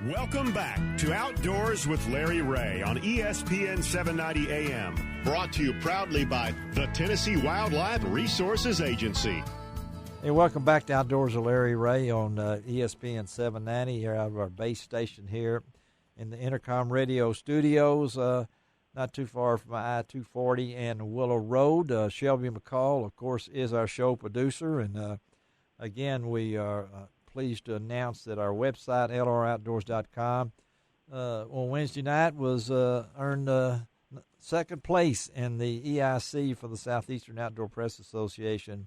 Welcome back to Outdoors with Larry Ray on ESPN 790 AM. Brought to you proudly by the Tennessee Wildlife Resources Agency. Hey, welcome back to Outdoors with Larry Ray on ESPN 790 here out of our base station here in the Intercom Radio studios, not too far from I-240 and Willow Road. Shelby McCall, of course, is our show producer. And, again, we are pleased to announce that our website, lroutdoors.com, on Wednesday night was earned second place in the EIC for the Southeastern Outdoor Press Association.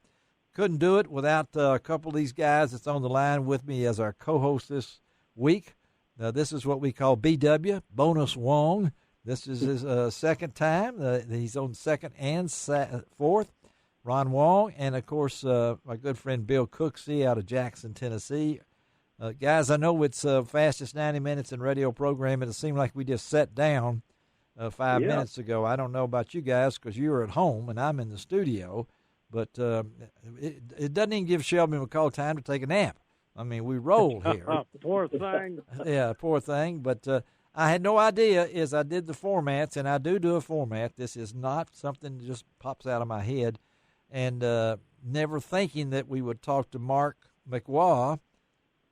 Couldn't do it without a couple of these guys that's on the line with me as our co-host this week. This is what we call BW, Bonus Wong. This is his second time. He's on second and fourth. Ron Wong, and, of course, my good friend Bill Cooksey out of Jackson, Tennessee. Guys, I know it's fastest 90 minutes in radio programming. It seemed like we just sat down 5 minutes ago. I don't know about you guys because you were at home and I'm in the studio, but it doesn't even give Shelby McCall time to take a nap. I mean, we roll here. Poor thing. Yeah, poor thing. But I had no idea as I did the formats, and I do a format. This is not something that just pops out of my head. And never thinking that we would talk to Mark McWaugh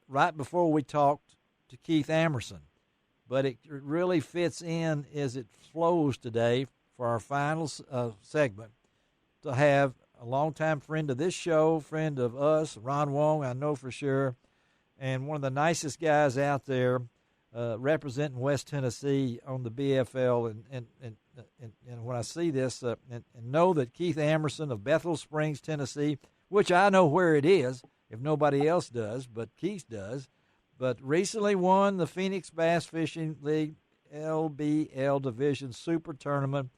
right before we talked to Keith Amerson. But it really fits in as it flows today for our final segment to have a longtime friend of this show, friend of us, Ron Wong, I know for sure, and one of the nicest guys out there representing West Tennessee on the BFL. And when I see this and know that Keith Amerson of Bethel Springs, Tennessee, which I know where it is if nobody else does, but Keith does, but recently won the Phoenix Bass Fishing League LBL Division Super Tournament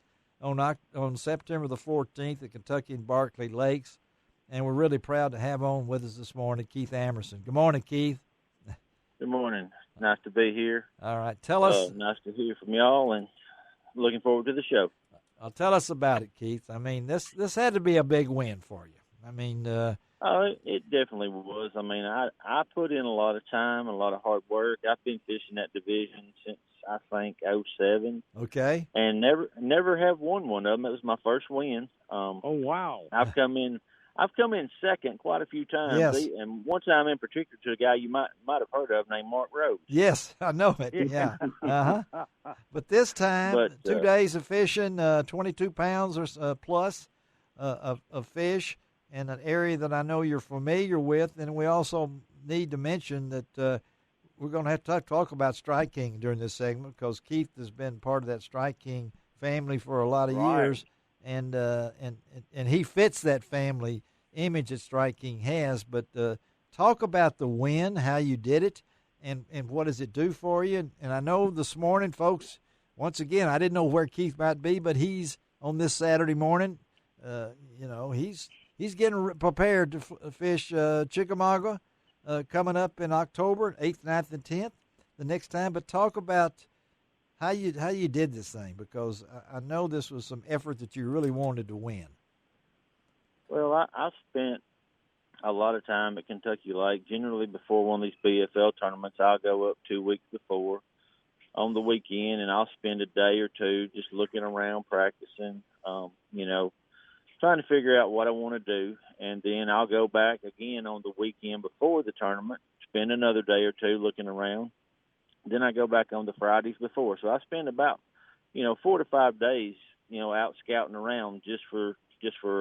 on September the 14th at Kentucky and Barkley Lakes. And we're really proud to have on with us this morning Keith Amerson. Good morning, Keith. Good morning. Nice to be here. All right. Tell us. Nice to hear from y'all, and looking forward to the show. Tell us about it, Keith. I mean, this had to be a big win for you. I mean, it definitely was. I mean, I put in a lot of time, a lot of hard work. I've been fishing that division since I think '07. Okay. And never have won one of them. It was my first win. Oh wow! I've come in second quite a few times. Yes. And one time in particular to a guy you might have heard of named Mark Rhodes. Yes, I know it. Yeah. Uh-huh. But this time, 2 days of fishing, 22 pounds or plus of fish in an area that I know you're familiar with. And we also need to mention that we're going to have to talk about Strike King during this segment because Keith has been part of that Strike King family for a lot of years. And he fits that family image that Strike King has. But talk about the win, how you did it, and what does it do for you. And I know this morning, folks, once again, I didn't know where Keith might be, but he's on this Saturday morning. He's getting prepared to fish Chickamauga coming up in October, 8th, 9th, and 10th the next time. But talk about how you did this thing, because I know this was some effort that you really wanted to win. Well, I spent a lot of time at Kentucky Lake. Generally, before one of these BFL tournaments, I'll go up 2 weeks before on the weekend, and I'll spend a day or two just looking around, practicing, trying to figure out what I want to do. And then I'll go back again on the weekend before the tournament, spend another day or two looking around. Then I go back on the Fridays before. So I spend about, 4 to 5 days, out scouting around just for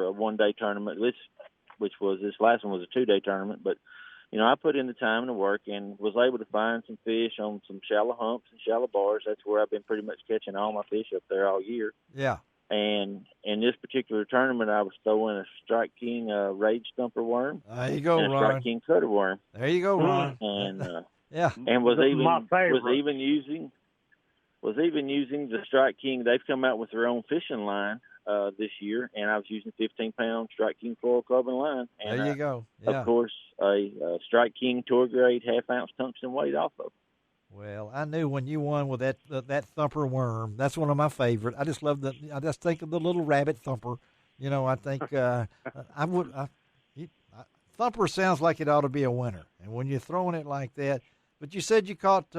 a one-day tournament, which was this last one was a 2-day tournament. But, I put in the time and the work and was able to find some fish on some shallow humps and shallow bars. That's where I've been pretty much catching all my fish up there all year. Yeah. And in this particular tournament, I was throwing a Strike King Rage Thumper worm. There you go, and a Ron. Strike King Cutter worm. There you go, Ron. And yeah, and was favorite. even using the Strike King. They've come out with their own fishing line this year, and I was using 15-pound Strike King fluorocarbon line. And, there you go. Yeah. Of course, a Strike King tour grade half-ounce tungsten weight also. Well, I knew when you won with that thumper worm. That's one of my favorite. I just love I just think of the little rabbit thumper. I think thumper sounds like it ought to be a winner, and when you're throwing it like that, But you said you caught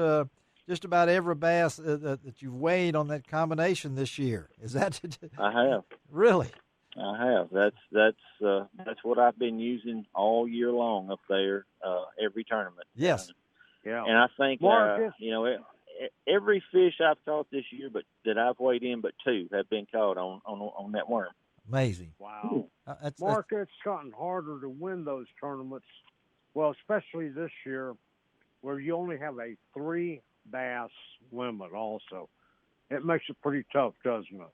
just about every bass that you've weighed on that combination this year. Is that I have. really? I have. That's what I've been using all year long up there, every tournament. Yes. Yeah. And I think, Marcus. Every fish I've caught this year, but that I've weighed in, but 2 have been caught on that worm. Amazing. Wow. That's Mark, it's gotten harder to win those tournaments. Well, especially this year, where you only have a 3 bass limit. Also, it makes it pretty tough, doesn't it?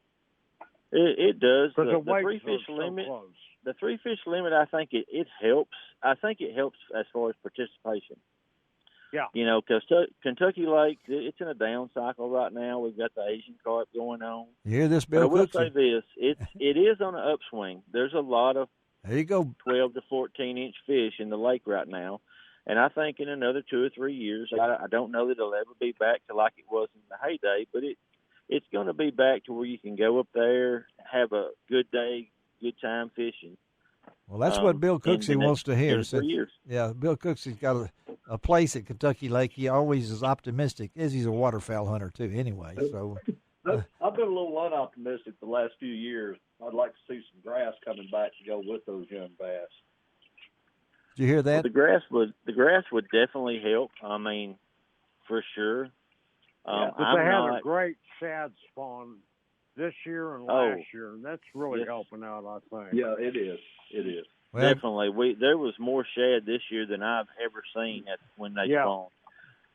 It does. The The weights 3 fish are limit. so close. The 3 fish limit, I think it helps. I think it helps as far as participation. Yeah. Because Kentucky Lake, it's in a down cycle right now. We've got the Asian carp going on. You hear this, Bill? But I will Cooksey? say this: it is on an upswing. There's a lot of There you go. 12 to 14-inch fish in the lake right now, and I think in another 2 or 3 years, I don't know that it'll ever be back to like it was in the heyday, but it's going to be back to where you can go up there, have a good day, good time fishing. Well, that's what Bill Cooksey wants to hear. Yeah, Bill Cooksey's got a place at Kentucky Lake. He always is optimistic, as he's a waterfowl hunter too. Anyway, so I've been a little unoptimistic the last few years. I'd like to see some grass coming back to go with those young bass. Did you hear that? Well, the grass would definitely help. I mean, for sure. But they had a great shad spawn this year and last year, and that's really helping out, I think. Yeah, it is. It is. Well, definitely. There was more shad this year than I've ever seen when they spawned.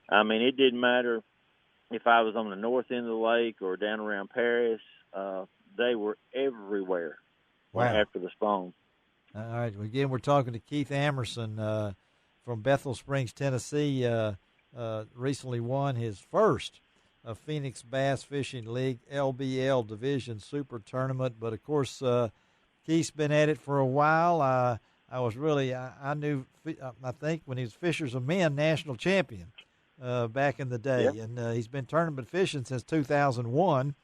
I mean, it didn't matter if I was on the north end of the lake or down around Paris. They were everywhere after the spawn. All right. Again, we're talking to Keith Amerson from Bethel Springs, Tennessee. Recently won his first Phoenix Bass Fishing League LBL Division Super Tournament. But, of course, Keith's been at it for a while. I knew, I think, when he was Fishers of Men national champion back in the day. Yeah. And he's been tournament fishing since 2001.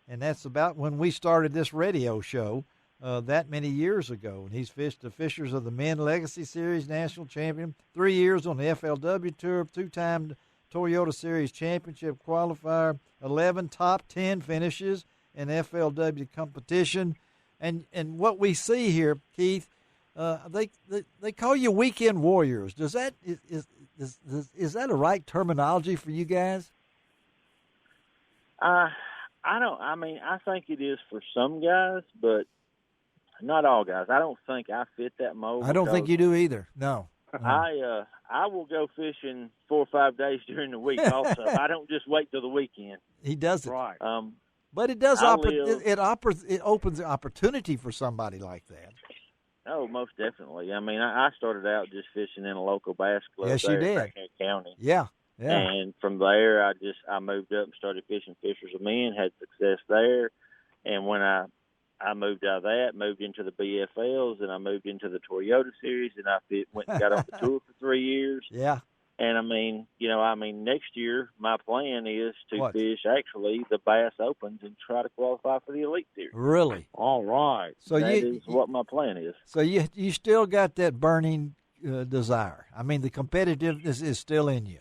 And that's about when we started this radio show that many years ago. And he's fished the Fishers of the Men Legacy Series national champion, 3 years on the FLW Tour, 2-time Toyota Series championship qualifier, 11 top 10 finishes in FLW competition. And what we see here, Keith, they call you weekend warriors. Is that a right terminology for you guys? I think it is for some guys, but not all guys. I don't think I fit that mold. I don't think you do either. No. I will go fishing 4 or 5 days during the week. Also, I don't just wait till the weekend. He does it right. But it does it opens the opportunity for somebody like that. Oh, most definitely. I mean, I started out just fishing in a local bass club. Yes, you did. In Franklin County. Yeah. And from there, I moved up and started fishing Fishers of Men, had success there. And when I moved out of that, moved into the BFLs, and I moved into the Toyota Series, and I went and got on the tour for 3 years. Yeah. And next year my plan is to fish actually the Bass Opens and try to qualify for the Elite Series. Really? All right. So that is what my plan is. So you still got that burning desire. I mean, the competitiveness is still in you.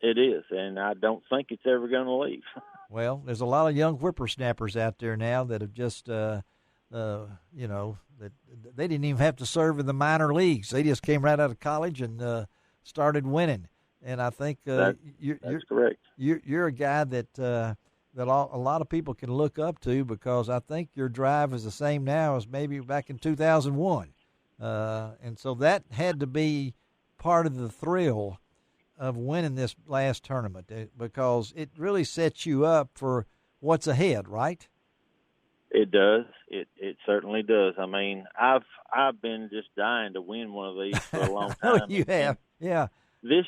It is, and I don't think it's ever going to leave. Well, there's a lot of young whippersnappers out there now that have just, that they didn't even have to serve in the minor leagues. They just came right out of college and started winning. And I think that's correct. You're a guy that a lot of people can look up to, because I think your drive is the same now as maybe back in 2001. And so that had to be part of the thrill of winning this last tournament, because it really sets you up for what's ahead, right? It does. It certainly does. I mean, I've been just dying to win one of these for a long time. You have, yeah. This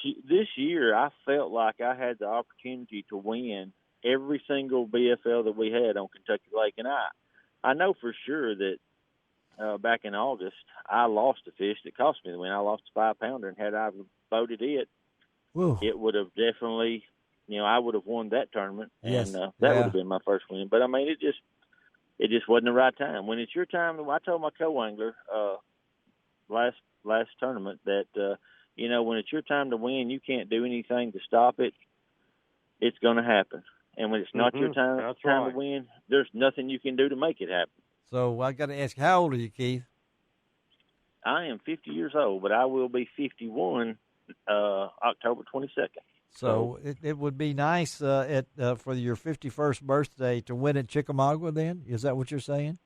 year, I felt like I had the opportunity to win every single BFL that we had on Kentucky Lake, and I know for sure that back in August, I lost a fish that cost me the win. I lost a 5-pounder, and had I boated it, whoa, it would have definitely, I would have won that tournament, yes. And that would have been my first win. But I mean, it just wasn't the right time. When it's your time, I told my co-angler last tournament that you know, when it's your time to win, you can't do anything to stop it. It's going to happen. And when it's not your time to win, there's nothing you can do to make it happen. So I got to ask, how old are you, Keith? I am 50 years old, but I will be 51 October 22nd. So it would be nice for your 51st birthday to win at Chickamauga then? Is that what you're saying?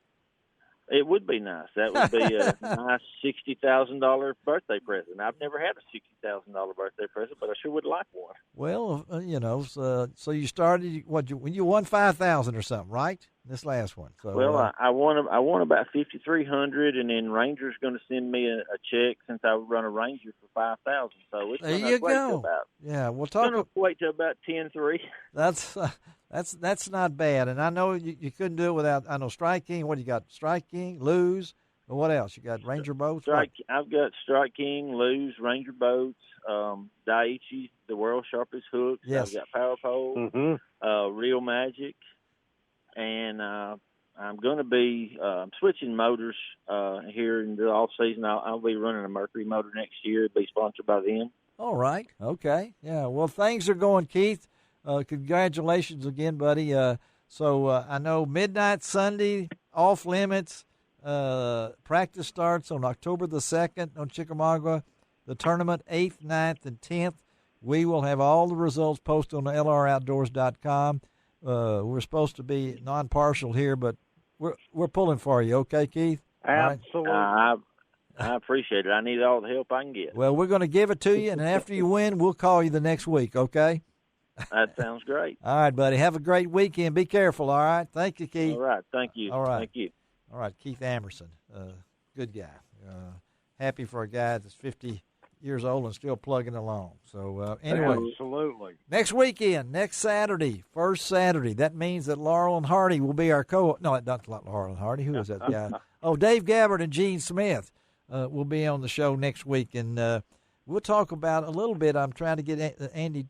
It would be nice. That would be a nice $60,000 birthday present. I've never had a $60,000 birthday present, but I sure would like one. Well, you know, so you started when you won $5,000 or something, right? This last one. So, well, I won about $5,300, and then Ranger's going to send me a check since I run a Ranger for $5,000. So it's going to equate to about we'll talk. It's going to equate to about 10-3. That's not bad. And I know you couldn't do it without. I know Strike King. What do you got? Strike King, Lose. And what else? You got Ranger boats. I've got Strike King, Lose, Ranger boats, Daiichi, the world's sharpest hooks. Yes. I've got Power Pole, Real Magic. And I'm going to be switching motors here in the off season. I'll be running a Mercury motor next year. It'll be sponsored by them. All right. Okay. Yeah. Well, things are going, Keith. Congratulations again, buddy. So I know midnight Sunday, off limits. Practice starts on October the 2nd on Chickamauga. The tournament 8th, 9th, and 10th. We will have all the results posted on lroutdoors.com. We're supposed to be non-partial here, but we're pulling for you. Okay, Keith? Absolutely. I appreciate it. I need all the help I can get. Well, we're going to give it to you, and after you win, we'll call you the next week, okay? That sounds great. All right, buddy. Have a great weekend. Be careful, all right? Thank you, Keith. All right. Thank you. All right. Thank you. All right, Keith Amerson, good guy. Happy for a guy that's 50 years old and still plugging along. So, anyway. Absolutely. Next weekend, next Saturday, first Saturday. That means that Laurel and Hardy will be our No, not Laurel and Hardy. Who is that guy? Dave Gabbard and Gene Smith will be on the show next week. And we'll talk about a little bit. I'm trying to get Andy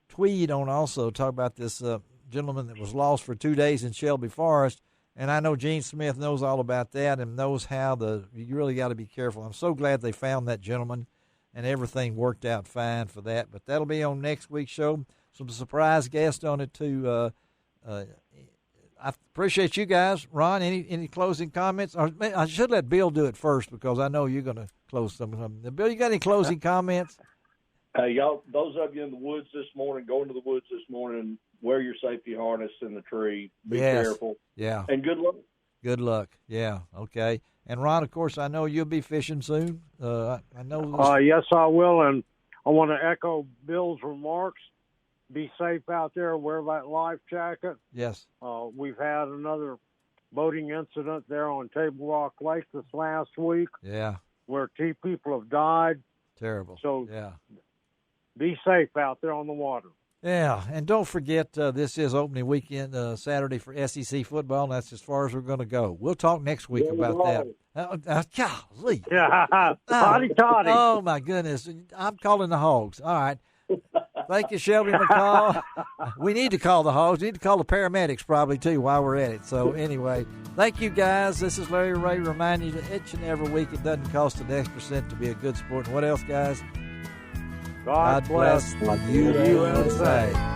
Tweed on also, talk about this gentleman that was lost for 2 days in Shelby Forest. And I know Gene Smith knows all about that and knows how you really got to be careful. I'm so glad they found that gentleman, and everything worked out fine for that. But that'll be on next week's show. Some surprise guests on it, too. I appreciate you guys. Ron, any closing comments? Or I should let Bill do it first because I know you're going to close some of them. Bill, you got any closing comments? Y'all, those of you in the woods this morning, go into the woods this morning, wear your safety harness in the tree. Be careful. Yeah. And good luck. Good luck. Yeah. Okay. And Ron, of course, I know you'll be fishing soon. I know. Yes, I will. And I want to echo Bill's remarks. Be safe out there. Wear that life jacket. Yes. We've had another boating incident there on Table Rock Lake this last week. Yeah. Where 2 people have died. Terrible. So yeah. Be safe out there on the water. Yeah, and don't forget this is opening weekend, Saturday for SEC football, and that's as far as we're going to go. We'll talk next week about that. Golly. Yeah, toddy. Oh, my goodness. I'm calling the Hogs. All right. Thank you, Shelby McCall. We need to call the Hogs. We need to call the paramedics probably, too, while we're at it. So, anyway, thank you, guys. This is Larry Ray reminding you that each and every week it doesn't cost an extra cent to be a good sport. And what else, guys? God bless the USA.